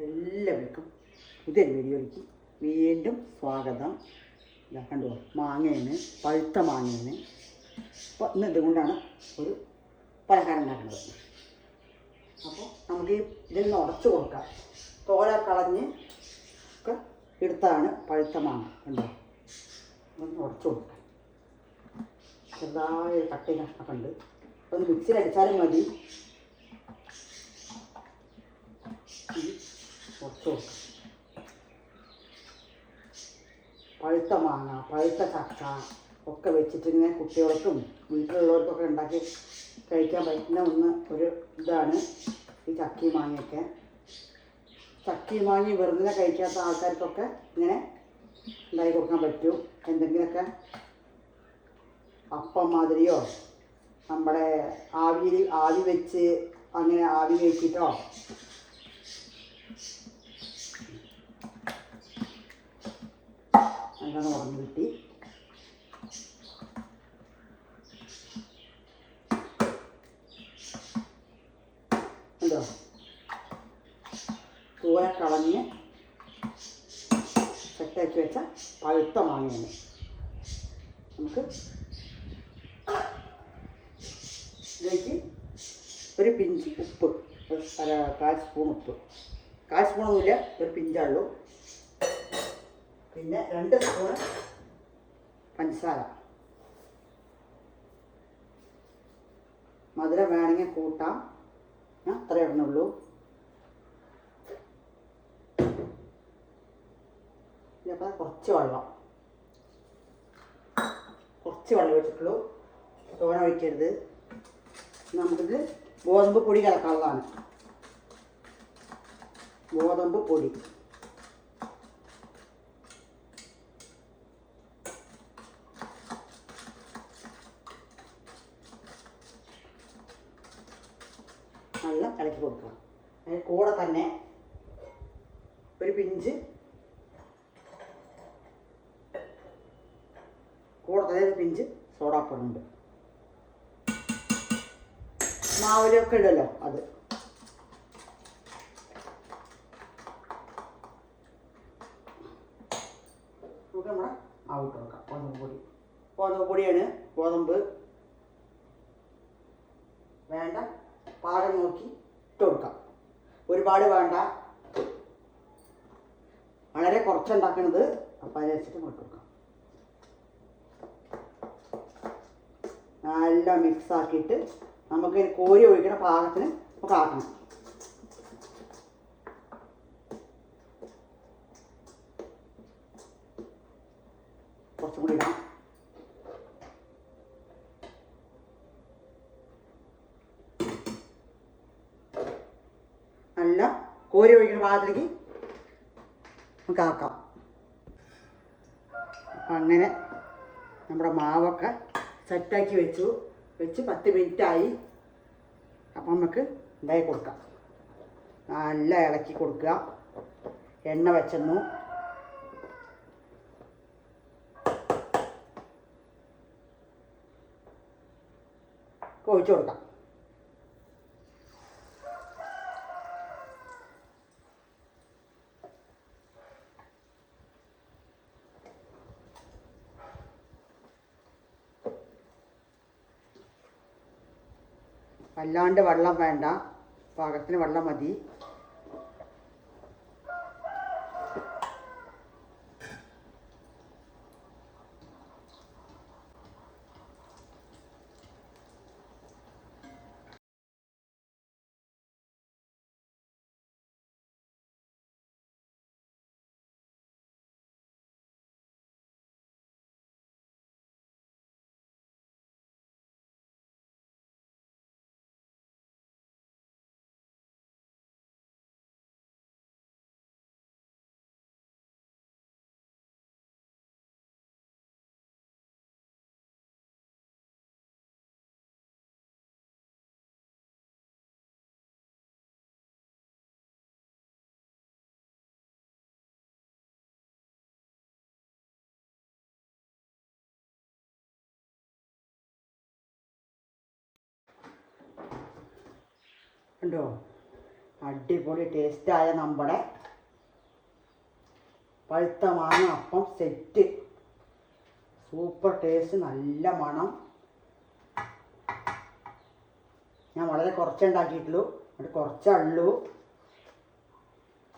എല്ലാവർക്കും പുതിയൊരു വീഡിയോയിലേക്ക് വീണ്ടും സ്വാഗതം. ഇതാ കണ്ടോ, മാങ്ങയാണ്, പഴുത്ത മാങ്ങയാണ്. അപ്പോൾ ഇന്ന് ഇതുകൊണ്ടാണ് ഒരു പലഹാരം ഉണ്ടാക്കുന്നത്. അപ്പോൾ നമുക്ക് ഇതിൽ നിന്ന് ഉടച്ച് കൊടുക്കാം. തോല കളഞ്ഞ് ഒക്കെ എടുത്താണ് പഴുത്ത മാങ്ങ. കണ്ടോ, ഒന്ന് ഉടച്ച് കൊടുക്കാം. ചെറുതായ കട്ടി കഷ്ണമൊക്കെ ഉണ്ട്. ഒന്ന് മിക്സിയിലടിച്ചാലും മതി. ഉടച്ച് കൊടുക്കാം. പഴുത്ത മാങ്ങ, പഴുത്ത ചക്ക ഒക്കെ വെച്ചിട്ട് ഇങ്ങനെ കുട്ടികൾക്കും വീട്ടിലുള്ളവർക്കൊക്കെ ഉണ്ടാക്കി കഴിക്കാൻ പറ്റുന്ന ഒരു ഇതാണ് ഈ ചക്കയും മാങ്ങയൊക്കെ. ചക്കയും മാങ്ങി വെറുതെ കഴിക്കാത്ത ആൾക്കാർക്കൊക്കെ ഇങ്ങനെ ഉണ്ടാക്കി കൊടുക്കാൻ പറ്റും. എന്തെങ്കിലുമൊക്കെ അപ്പം മാതിരിയോ നമ്മുടെ ആവി വെച്ച് അങ്ങനെ ആവി വെച്ചിട്ടോ അങ്ങനെ ഉറങ്ങി കിട്ടി. എന്തോ തൂര കളഞ്ഞ് സെറ്റാക്കി വെച്ച പഴുത്ത മാങ്ങയാണ്. നമുക്ക് ഇതിലേക്ക് ഒരു പിഞ്ച് ഉപ്പ്, കാൽ സ്പൂൺ ഉപ്പ്, കാൽ സ്പൂണൊന്നുമില്ല, ഒരു പിഞ്ചുള്ളൂ. പിന്നെ 2 സ്പൂണ് പഞ്ചസാര. മധുരം വേണമെങ്കിൽ കൂട്ടാം, ഞാൻ അത്ര ഇടണുള്ളൂ. ഇപ്പം കുറച്ച് വെള്ളം ഒഴിച്ചിട്ടുള്ളൂ, തോന ഒഴിക്കരുത്. നമുക്കിത് ഗോതമ്പ് പൊടി കലക്കാനുള്ളതാണ്. ഗോതമ്പ് പൊടി നല്ല ഇളക്കി കൊടുക്കണം. അതിന് കൂടെ തന്നെ ഒരു പിഞ്ച് സോഡാപ്പൊടിയുണ്ട്. മാവിലൊക്കെ ഇടല്ലോ അത്. നമുക്ക് നമ്മുടെ മാവിട്ട് കൊടുക്കാം. ഗോതമ്പ് പൊടിയാണ്. ഗോതമ്പ് വേണ്ട പാകം നോക്കി ഇട്ട് കൊടുക്കാം. ഒരുപാട് വേണ്ട, വളരെ കുറച്ചുണ്ടാക്കുന്നത്. അപ്പം അതിനനുസരിച്ച് ഇട്ട് കൊടുക്കാം. നല്ല മിക്സ് ആക്കിയിട്ട് നമുക്ക് കോരി ഒഴിക്കണ പാകത്തിന് നമുക്ക് ആക്കണം. കുറച്ചും കൂടി ഇടാം. നല്ല കോരി ഒഴിക്കുന്ന പാകത്തിലേക്ക് നമുക്ക് ആക്കാം. അപ്പം അങ്ങനെ നമ്മുടെ മാവൊക്കെ സെറ്റാക്കി വെച്ച് 10 മിനിറ്റായി. അപ്പം നമുക്ക് ഉണ്ടാക്കി കൊടുക്കാം. നല്ല ഇളക്കി കൊടുക്കുക. എണ്ണ വെച്ചെന്നു ഒഴിച്ചു കൊടുക്കാം. വല്ലാണ്ട് വെള്ളം വേണ്ട, പാകത്തിന് വെള്ളം മതി. കണ്ടോ, അടിപൊളി ടേസ്റ്റായ നമ്മുടെ പഴുത്ത മാങ്ങ അപ്പം സെറ്റ്. സൂപ്പർ ടേസ്റ്റ്, നല്ല മണം. ഞാൻ വളരെ കുറച്ചേ ഉണ്ടാക്കിയിട്ടുള്ളൂ, അത് കുറച്ചേ ഉള്ളൂ.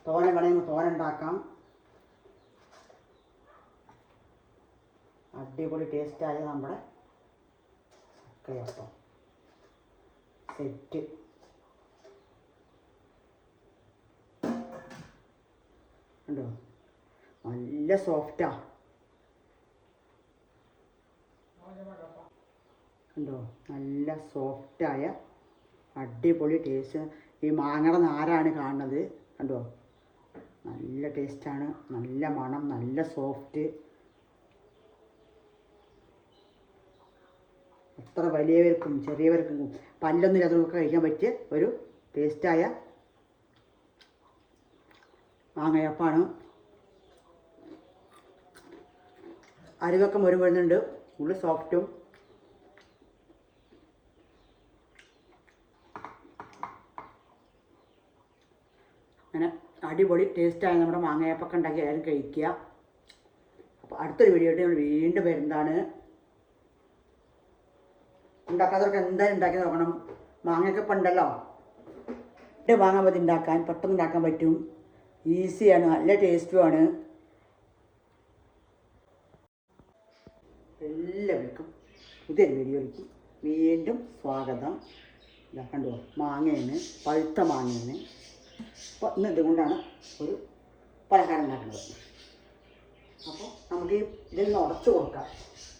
തോനെ വേണമെങ്കിൽ തോനെ ഉണ്ടാക്കാം. അടിപൊളി ടേസ്റ്റായ നമ്മുടെ ചക്കയപ്പം സെറ്റ്. ഉണ്ടോ, നല്ല സോഫ്റ്റാ. ഉണ്ടോ, നല്ല സോഫ്റ്റായ അടിപൊളി ടേസ്റ്റ്. ഈ മാങ്ങയുടെ നാരാണ് കാണുന്നത്. കണ്ടോ, നല്ല ടേസ്റ്റാണ്, നല്ല മണം, നല്ല സോഫ്റ്റ്. എത്ര വലിയവർക്കും ചെറിയവർക്കും പല്ലൊന്നും ഇല്ലാത്തവർക്കൊക്കെ കഴിക്കാൻ പറ്റിയ ഒരു ടേസ്റ്റായ മാങ്ങയപ്പാണ്. അരികൊക്കെ മുരുമുഴുന്നുണ്ട്, ഉള്ളിൽ സോഫ്റ്റും. അങ്ങനെ അടിപൊളി ടേസ്റ്റായ നമ്മുടെ മാങ്ങയപ്പൊക്കെ ഉണ്ടാക്കി എല്ലാവരും കഴിക്കുക. അപ്പോൾ അടുത്തൊരു വീഡിയോ ആയിട്ട് നമ്മൾ വീണ്ടും വരുന്നതാണ്. ഉണ്ടാക്കാത്തവർക്ക് എന്തായാലും ഉണ്ടാക്കി നോക്കണം. മാങ്ങയൊക്കെ ഇപ്പം ഉണ്ടല്ലോ, വാങ്ങാൻ പറ്റി ഉണ്ടാക്കാൻ, പെട്ടെന്ന് ഉണ്ടാക്കാൻ പറ്റും, ഈസിയാണ്, നല്ല ടേസ്റ്റുമാണ്. എല്ലാവർക്കും പുതിയൊരു വീഡിയോയിലേക്ക് വീണ്ടും സ്വാഗതം. കണ്ടോ, മാങ്ങയാണ്, പഴുത്ത മാങ്ങയാണ്. അപ്പോൾ ഇന്ന് ഇതുകൊണ്ടാണ് ഒരു പലഹാരം ഉണ്ടാക്കുന്നത്. അപ്പോൾ നമുക്ക് ഇതിൽ നിന്ന് ഉടച്ച് കൊടുക്കാം.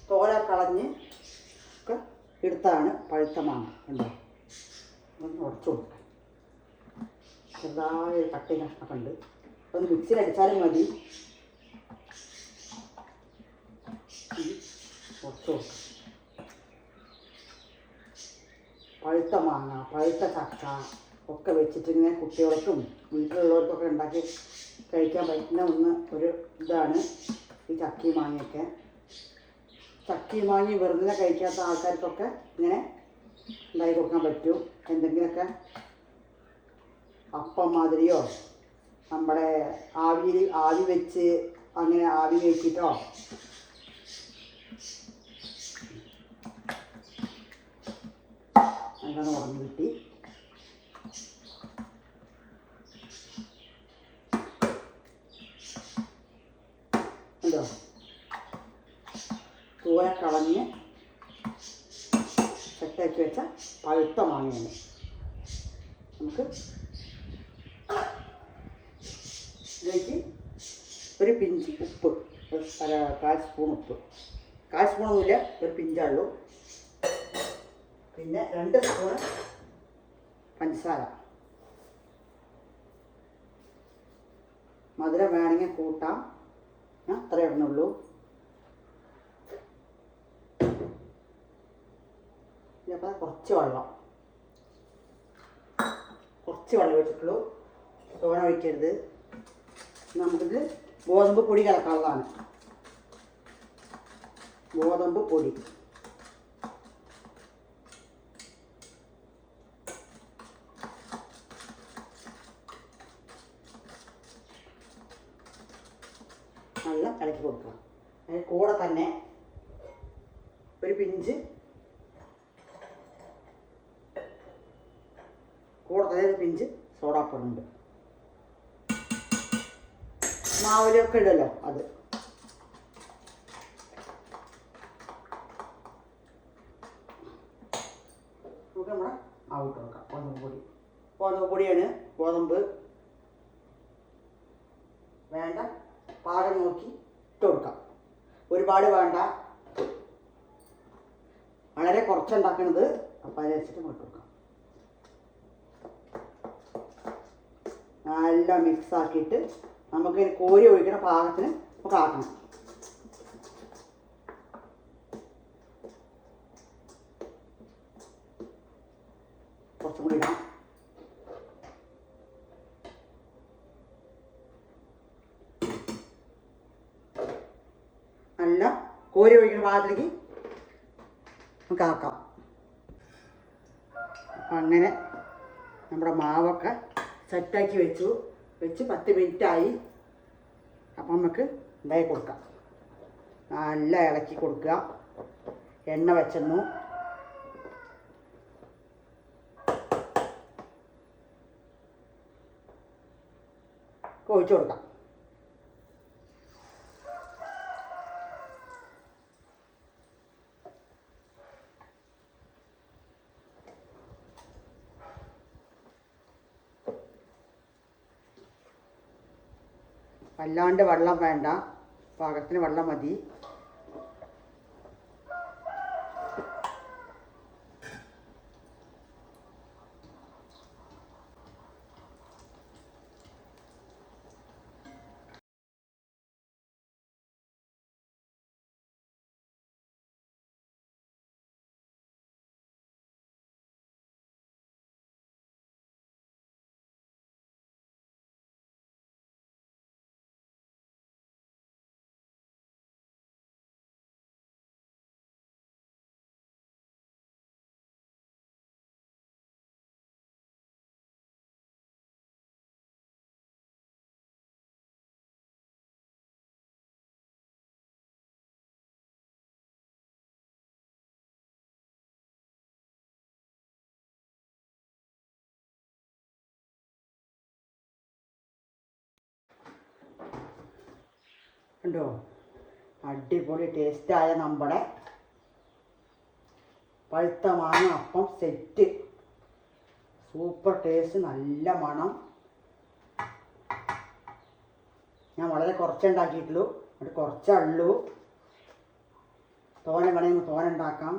തോല കളഞ്ഞ് ഒക്കെ എടുത്താണ് പഴുത്ത മാങ്ങ. കണ്ടോ, ഒന്ന് ഉടച്ച് കൊടുക്കാം. ചെറുതായ കട്ടി കഷ്ണമൊക്കെ ഉണ്ട്, ഒന്ന് മിക്സിയിൽ അടിച്ചാലും മതി. ഉടച്ച് കൊടുക്കാം. പഴുത്ത മാങ്ങ, പഴുത്ത ചക്ക ഒക്കെ വെച്ചിട്ട് ഇങ്ങനെ കുട്ടികൾക്കും വീട്ടിലുള്ളവർക്കൊക്കെ ഉണ്ടാക്കി കഴിക്കാൻ പറ്റുന്ന ഒരു ഇതാണ് ഈ ചക്കയും മാങ്ങയൊക്കെ. ചക്കയും മാങ്ങി വെറുതെ കഴിക്കാത്ത ആൾക്കാർക്കൊക്കെ ഇങ്ങനെ ഉണ്ടാക്കി കൊടുക്കാൻ പറ്റും. എന്തെങ്കിലുമൊക്കെ അപ്പം മാതിരിയോ നമ്മുടെ ആവി വെച്ച് അങ്ങനെ ആവി വെച്ചിട്ടോ അങ്ങനെ ഉറങ്ങി കിട്ടി. ഉണ്ടോ, തൂവ കളഞ്ഞ് സെറ്റാക്കി വെച്ച പഴുത്ത മാങ്ങയാണ്. നമുക്ക് ഇതിലേക്ക് ഒരു പിഞ്ച് ഉപ്പ്, 1/4 സ്പൂൺ ഉപ്പ്, 1/4 സ്പൂണൊന്നുമില്ല, ഒരു പിഞ്ചുള്ളൂ. പിന്നെ 2 സ്പൂൺ പഞ്ചസാര. മധുരം വേണമെങ്കിൽ കൂട്ടാം, ഞാൻ അത്ര ഇടുന്നുള്ളൂ. അപ്പോൾ കുറച്ച് വെള്ളം ഒഴിച്ചിട്ടുള്ളൂ, തോന ഒഴിക്കരുത്. നമുക്കിത് ഗോതമ്പ് പൊടി കലക്കാനുള്ളതാണ്. ഗോതമ്പ് പൊടി നല്ല ഇളക്കി കൊടുക്കുക. അതിന് കൂടെ തന്നെ ഒരു പിഞ്ച് സോഡാപ്പൊടിയുണ്ട്. മാവിലൊക്കെ ഇടല്ലോ അത്. നമുക്ക് നമ്മുടെ മാവിട്ട് കൊടുക്കാം. ഗോതമ്പ് പൊടിയാണ്. ഗോതമ്പ് വേണ്ട, പാകം നോക്കി ഇട്ട് കൊടുക്കാം. ഒരുപാട് വേണ്ട, വളരെ കുറച്ചുണ്ടാക്കുന്നത്. അപ്പം അതിനനുസരിച്ച് ഇട്ട് കൊടുക്കാം. നല്ല മിക്സ് ആക്കിയിട്ട് നമുക്ക് കോരി ഒഴിക്കണ പാകത്തിന് നമുക്ക് ആക്കണം. കുറച്ചും കൂടി ഇടാം. നല്ല കോരി ഒഴിക്കുന്ന പാകത്തിലേക്ക് നമുക്ക് ആക്കാം. അപ്പം അങ്ങനെ നമ്മുടെ മാവൊക്കെ സെറ്റാക്കി വെച്ച് 10 മിനിറ്റായി. അപ്പം നമുക്ക് ഉണ്ടാക്കി കൊടുക്കാം. നല്ല ഇളക്കി കൊടുക്കുക. എണ്ണ വെച്ചെന്നു ഒഴിച്ചു കൊടുക്കാം. വല്ലാണ്ട് വെള്ളം വേണ്ട, പാകത്തിന് വെള്ളം മതി. കണ്ടോ, അടിപൊളി ടേസ്റ്റായ നമ്മുടെ പഴുത്ത മാങ്ങ അപ്പം സെറ്റ്. സൂപ്പർ ടേസ്റ്റ്, നല്ല മണം. ഞാൻ വളരെ കുറച്ചേ ഉണ്ടാക്കിയിട്ടുള്ളൂ, അത് കുറച്ചേ ഉള്ളൂ. തോനെ വേണമെങ്കിൽ തോനെ ഉണ്ടാക്കാം.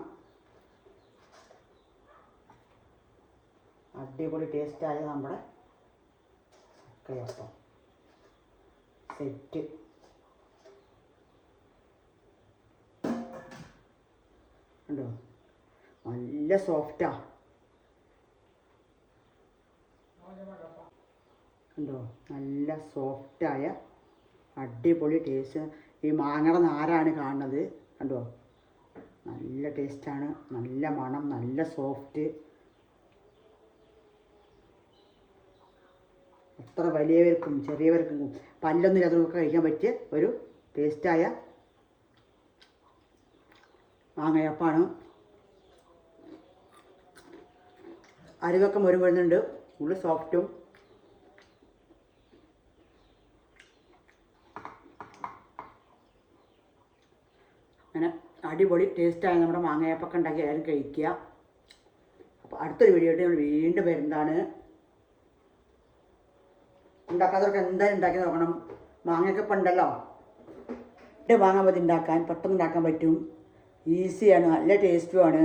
അടിപൊളി ടേസ്റ്റായ നമ്മുടെ ചക്കയപ്പം സെറ്റ്. കണ്ടോ, നല്ല സോഫ്റ്റാ. കണ്ടോ, നല്ല സോഫ്റ്റായ അടിപൊളി ടേസ്റ്റ്. ഈ മാങ്ങയുടെ നാരാണ് കാണുന്നത്. കണ്ടോ, നല്ല ടേസ്റ്റാണ്, നല്ല മണം, നല്ല സോഫ്റ്റ്. എത്ര വലിയവർക്കും ചെറിയവർക്കും പല്ലൊന്നും ഇല്ലാത്തവർക്കൊക്കെ കഴിക്കാൻ പറ്റിയ ഒരു ടേസ്റ്റായ മാങ്ങയപ്പാണ്. അരികൊക്കെ മുരുമുഴുന്നുണ്ട്, ഉള്ളിൽ സോഫ്റ്റും. അങ്ങനെ അടിപൊളി ടേസ്റ്റായ നമ്മുടെ മാങ്ങയപ്പൊക്കെ ഉണ്ടാക്കി എല്ലാവരും കഴിക്കുക. അപ്പോൾ അടുത്തൊരു വീഡിയോ ആയിട്ട് നമ്മൾ വീണ്ടും വരുന്നതാണ്. ഉണ്ടാക്കാത്തവർക്ക് എന്തായാലും ഉണ്ടാക്കി നോക്കണം. മാങ്ങയൊക്കെ ഇപ്പം ഉണ്ടല്ലോ, മാങ്ങ മതി ഉണ്ടാക്കാൻ, പെട്ടെന്ന് ഉണ്ടാക്കാൻ പറ്റും. ഈസിയാണ്, നല്ല ടേസ്റ്റുമാണ്.